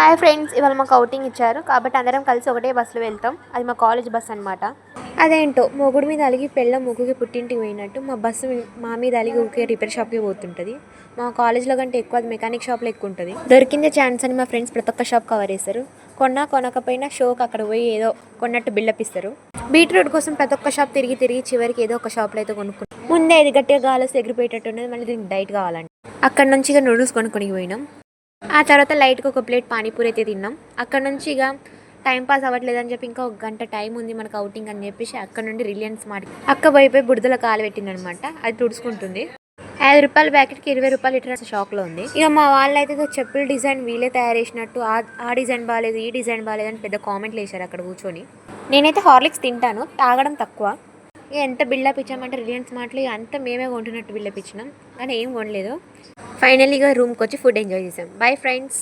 Hi friends, ఇవాళ మాకు outing ఇచ్చారు కాబట్టి అందరం కలిసి ఒకటే బస్సులో వెళ్తాం. అది మా కాలేజ్ బస్ అనమాట. అదేంటో మొగుడు మీద అలిగి పెళ్ళం ముగ్గుకి పుట్టింటికి పోయినట్టు మా బస్సు మా మీద అలిగి ఊరికే రిపేర్ షాప్కి పోతుంటుంది. మా కాలేజ్లో కంటే ఎక్కువ అది మెకానిక్ షాప్లో ఎక్కువ ఉంటుంది. దొరికిందే ఛాన్స్ అని మా ఫ్రెండ్స్ ప్రతి ఒక్క షాప్ కవర్ చేస్తారు. కొనకపోయినా షోకి అక్కడ పోయి ఏదో కొన్నట్టు బిల్డప్ ఇస్తారు. బీట్రూట్ కోసం ప్రతి ఒక్క షాప్ తిరిగి చివరికి ఏదో ఒక షాప్లో అయితే కొనుక్కుంటాం. ముందే ఇది గట్టిగా గాలిస్తే ఎగిరిపోయేటట్టు ఉన్నది, మళ్ళీ దీనికి డైట్ కావాలండి. అక్కడ నుంచి ఇక నూడిల్స్ కొనుక్కొని పోయినాం. ఆ తర్వాత లైట్గా ఒక ప్లేట్ పానీపూరి అయితే తిన్నాం. అక్కడ నుంచి ఇక టైం పాస్ అవ్వట్లేదని చెప్పి ఇంకా ఒక గంట టైం ఉంది మనకు అవుటింగ్ అని చెప్పేసి అక్కడ నుండి రిలయన్స్ మార్ట్ అక్క పోయిపోయి బుడదల కాలు పెట్టిందనమాట. అది తుడుచుకుంటుంది. ₹5 ప్యాకెట్కి ₹20 లీటర్ షాక్లో ఉంది. ఇక మా వాళ్ళు అయితే చెప్పుల డిజైన్ వీలే తయారు చేసినట్టు ఆ డిజైన్ బాగాలేదు, ఈ డిజైన్ బాగాలేదు అని పెద్ద కామెంట్లు వేశారు అక్కడ కూర్చొని. నేనైతే హార్లిక్స్ తింటాను, తాగడం తక్కువ. ఇక ఎంత బిల్డప్ ఇచ్చామంటే రిలయన్స్ మార్ట్లో అంతా మేమే కొంటున్నట్టు బిల్డప్ ఇచ్చినాం కానీ ఏం కొనలేదు. ఫైనల్గా రూమ్కి వచ్చి ఫుడ్ ఎంజాయ్ చేసాం. Bye friends.